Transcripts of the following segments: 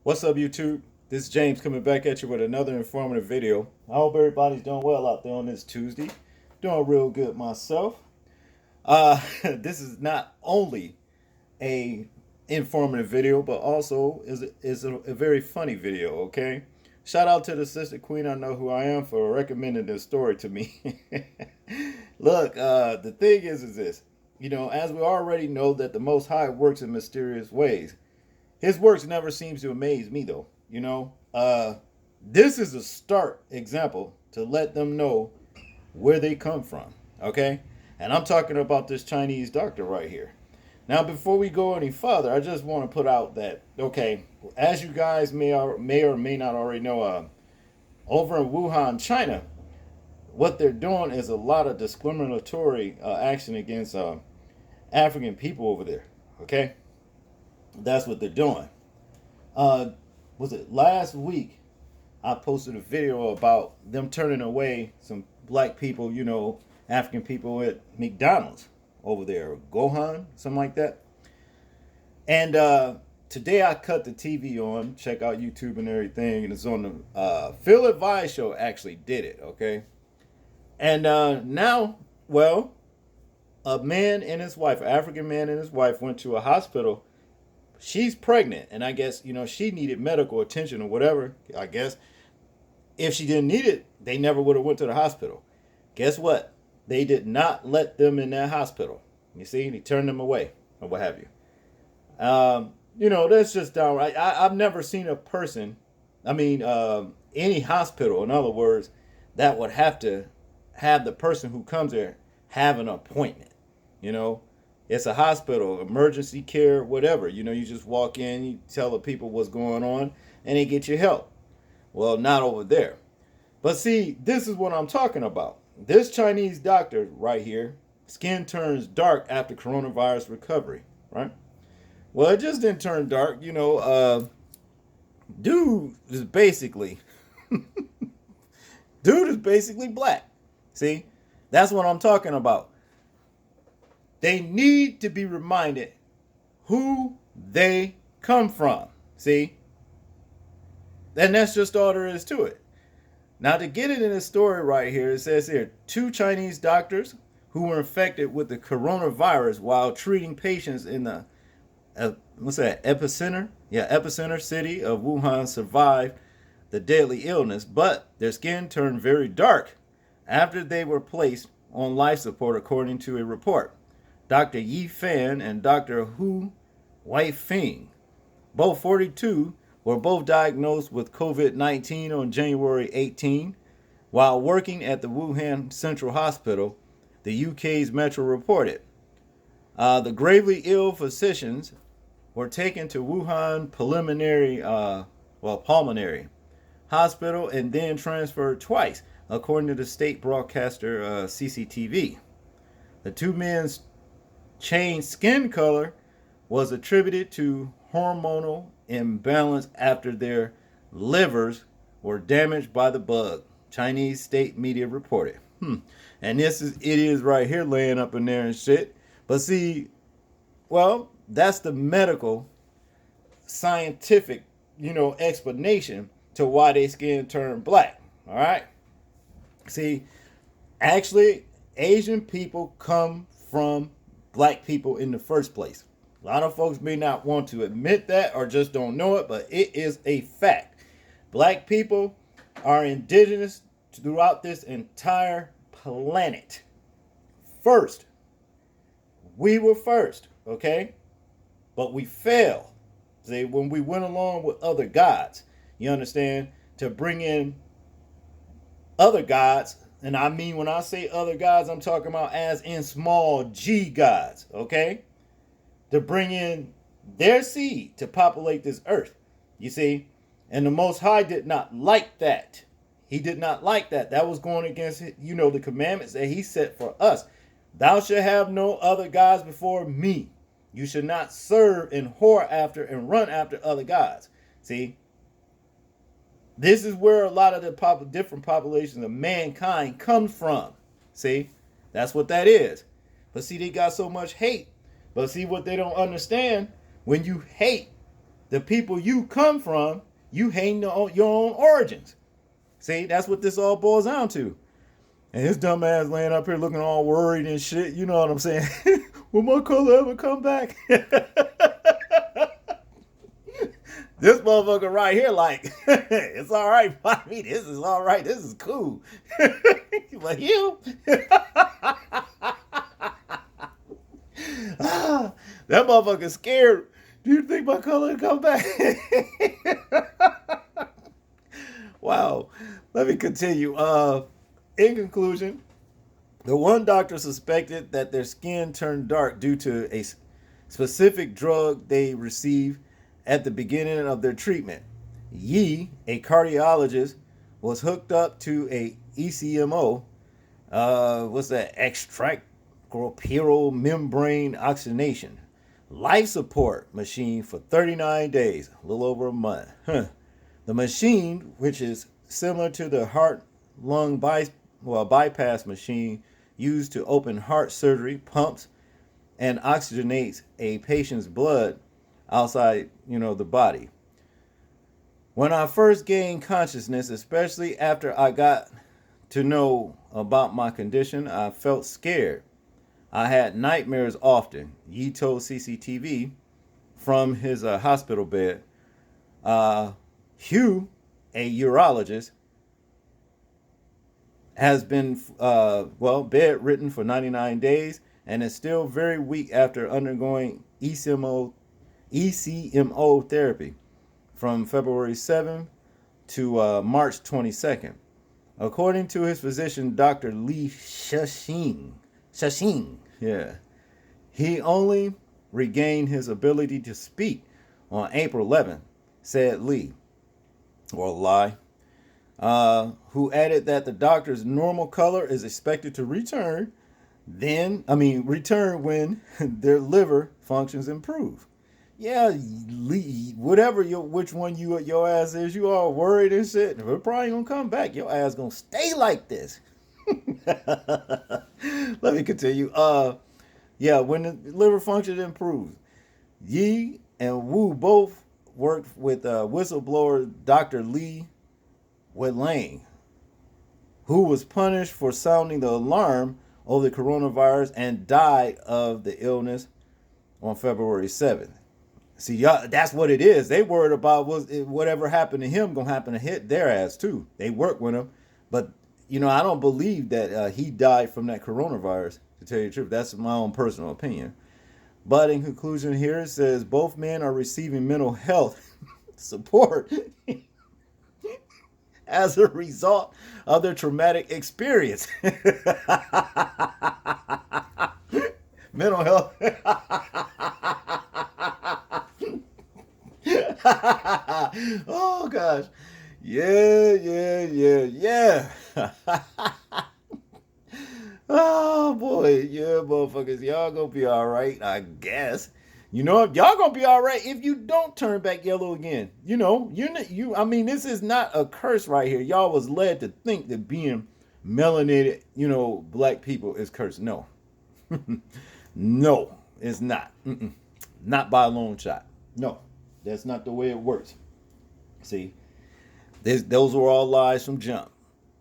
What's up, YouTube? This is James coming back at you with another informative video. I hope everybody's doing well out there on this Tuesday. Doing real good myself. This is not only a informative video, but also is a very funny video. Okay, shout out to the sister queen. I know who I am for recommending this story to me. Look, the thing is this. As we already know that the Most High works in mysterious ways. His works never seems to amaze me though. This is a start example to let them know where they come from. Okay, and I'm talking about this Chinese doctor right here. Now, before we go any further, I just want to put out that as you guys may or may not already know, over in Wuhan, China, what they're doing is a lot of discriminatory action against African people over there. Okay, that's what they're doing. uh was it last week I posted a video about them turning away some black people, African people at McDonald's over there, Gohan, something like that. And today I cut the TV on, check out YouTube and everything, and it's on the Phil Advice show actually did it, okay? And now, well, a man and his wife, an African man and his wife, went to a hospital. She's pregnant, and I guess she needed medical attention or whatever. I guess if she didn't need it, they never would have went to the hospital. Guess what? They did not let them in that hospital. You see, they turned them away or what have you. That's just downright. I've never seen a person, any hospital, in other words, that would have to have the person who comes there have an appointment. You know, it's a hospital, emergency care, whatever. You just walk in, you tell the people what's going on, and they get you help. Well, not over there. But see, this is what I'm talking about. This Chinese doctor right here, skin turns dark after coronavirus recovery, right? Well, it just didn't turn dark. Dude is basically, dude is basically black. See, that's what I'm talking about. They need to be reminded who they come from. See, and that's just all there is to it. Now, to get it in the story right here, it says here 2 Chinese doctors who were infected with the coronavirus while treating patients in the epicenter? Yeah, epicenter city of Wuhan survived the deadly illness, but their skin turned very dark after they were placed on life support, according to a report. Dr. Yi Fan and Dr. Hu Weifeng, both 42, were both diagnosed with COVID-19 on January 18 while working at the Wuhan Central Hospital, the UK's Metro reported. The gravely ill physicians were taken to Wuhan Pulmonary Hospital and then transferred twice, according to the state broadcaster CCTV. The 2 men's changed skin color was attributed to hormonal imbalance after their livers were damaged by the bug, Chinese state media reported. And it is right here laying up in there and shit. But see, well, that's the medical scientific, explanation to why their skin turned black. All right. See, actually, Asian people come from black people in the first place. A lot of folks may not want to admit that or just don't know it, but it is a fact. Black people are indigenous throughout this entire planet. First, we were first, okay? But we failed. See, when we went along with other gods, you understand, to bring in other gods. And I mean, when I say other gods, I'm talking about as in small g gods, okay? To bring in their seed to populate this earth, you see? And the Most High did not like that. He did not like that. That was going against, the commandments that he set for us. Thou shalt have no other gods before me. You should not serve and whore after and run after other gods. See? This is where a lot of the different populations of mankind comes from. See? That's what that is. But see, they got so much hate. But see, what they don't understand, when you hate the people you come from, you hate your own origins. See, that's what this all boils down to. And his dumb ass laying up here looking all worried and shit. You know what I'm saying? Will my color ever come back? This motherfucker right here, like, it's all right by me. This is all right. This is cool. But you, that motherfucker scared. Do you think my color will come back? Wow. Let me continue. In conclusion, the one doctor suspected that their skin turned dark due to a specific drug they received at the beginning of their treatment. Yi, a cardiologist, was hooked up to a ECMO, what's that, extracorporeal membrane oxygenation, life support machine for 39 days, a little over a month. The machine, which is similar to the heart-lung bypass machine used to open heart surgery, pumps and oxygenates a patient's blood outside, the body. When I first gained consciousness, especially after I got to know about my condition, I felt scared. I had nightmares often. Yi told CCTV from his hospital bed. Hugh, a urologist, has been bedridden for 99 days and is still very weak after undergoing ECMO therapy from February 7th to March 22nd. According to his physician, Dr. Lee Shashing, he only regained his ability to speak on April 11th, said Lee, or Lie, who added that the doctor's normal color is expected to return when their liver functions improve. Yeah, which one your ass is, you all worried and shit. We're probably gonna come back. Your ass gonna stay like this. Let me continue. When the liver function improves, Yi and Wu both worked with whistleblower Dr. Lee Wei-Lang, who was punished for sounding the alarm over the coronavirus and died of the illness on February 7th. See, y'all, that's what it is. They worried about whatever happened to him gonna happen to hit their ass too. They work with him, but I don't believe that he died from that coronavirus. To tell you the truth, that's my own personal opinion. But in conclusion, here it says both men are receiving mental health support as a result of their traumatic experience. Mental health. Oh gosh. Yeah. Oh boy, yeah, motherfuckers, y'all gonna be all right, I guess. Y'all gonna be all right if you don't turn back yellow again. This is not a curse right here. Y'all was led to think that being melanated, black people is cursed. No, no, it's not. Not by a long shot. No, that's not the way it works. See, those were all lies from jump.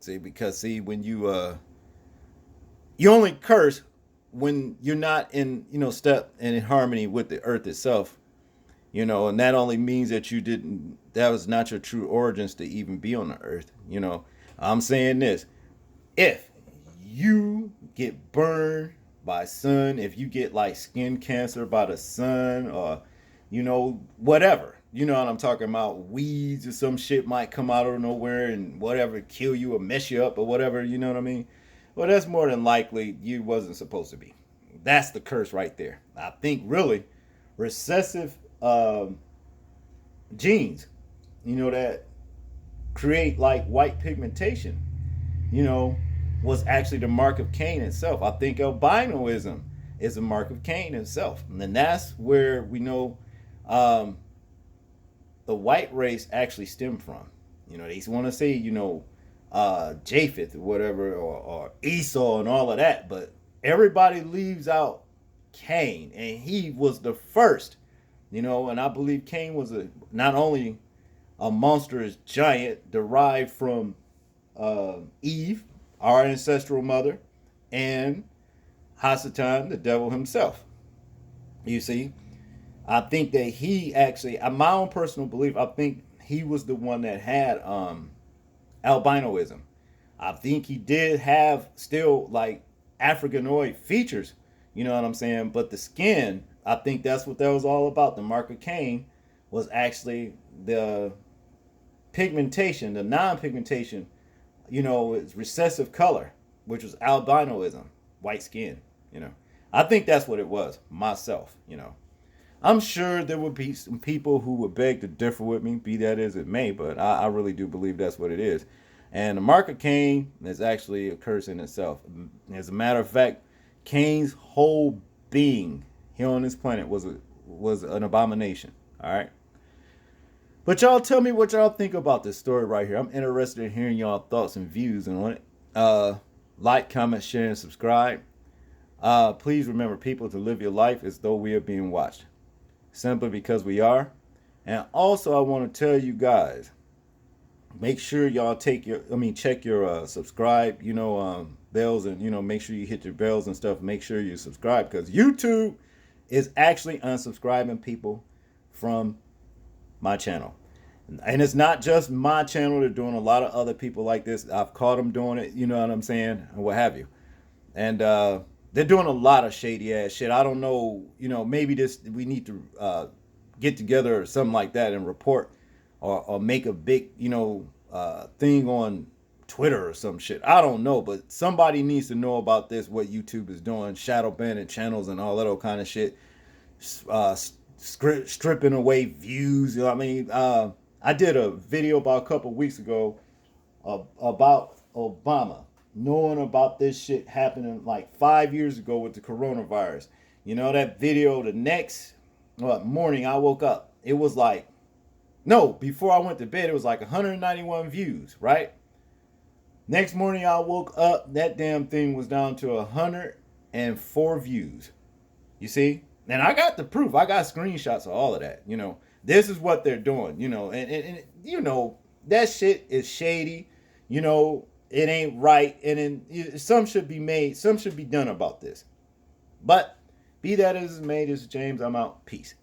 See, because when you only curse when you're not in step and in harmony with the earth itself, and that only means that that was not your true origins to even be on the earth. I'm saying this: if you get burned by sun, if you get like skin cancer by the sun, or whatever, what I'm talking about, weeds or some shit might come out of nowhere and whatever, kill you or mess you up or whatever, you know what I mean? Well, that's more than likely you wasn't supposed to be. That's the curse right there. I think really recessive genes, that create like white pigmentation, was actually the mark of Cain itself. I think albinoism is a mark of Cain itself. And then that's where we know the white race actually stemmed from. They want to say, Japheth or whatever, or Esau and all of that, but everybody leaves out Cain, and he was the first And I believe Cain was not only a monstrous giant derived from Eve, our ancestral mother, and Hasatan, the devil himself. You see, I think that he actually, my own personal belief, I think he was the one that had albinoism. I think he did have still like Africanoid features, you know what I'm saying? But the skin, I think that's what that was all about. The mark of Cain was actually the pigmentation, the non-pigmentation, it's recessive color, which was albinoism, white skin, you know. I think that's what it was, myself. I'm sure there would be some people who would beg to differ with me, be that as it may, but I really do believe that's what it is. And the mark of Cain is actually a curse in itself. As a matter of fact, Cain's whole being here on this planet was an abomination. All right. But y'all tell me what y'all think about this story right here. I'm interested in hearing y'all thoughts and views on it. Like, comment, share, and subscribe. Please remember, people, to live your life as though we are being watched. Simply because we are. And also, I want to tell you guys, make sure y'all check your subscribe, bells, and, make sure you hit your bells and stuff. Make sure you subscribe, because YouTube is actually unsubscribing people from my channel. And it's not just my channel. They're doing a lot of other people like this. I've caught them doing it, you know what I'm saying, and what have you. And they're doing a lot of shady ass shit. I don't know, maybe we need to get together or something like that and report or make a big, thing on Twitter or some shit. I don't know, but somebody needs to know about this, what YouTube is doing, shadow banning channels and all that old kind of shit, stripping away views. You know what I mean? I did a video about a couple weeks ago about Obama, knowing about this shit happening like 5 years ago with the coronavirus. That video, the next morning I woke up, it was like, no, before I went to bed, it was like 191 views, right? Next morning I woke up, that damn thing was down to 104 views. You see? And I got the proof. I got screenshots of all of that. This is what they're doing, and that shit is shady. It ain't right. And some should be made, some should be done about this. But be that as it may, this is James. I'm out. Peace.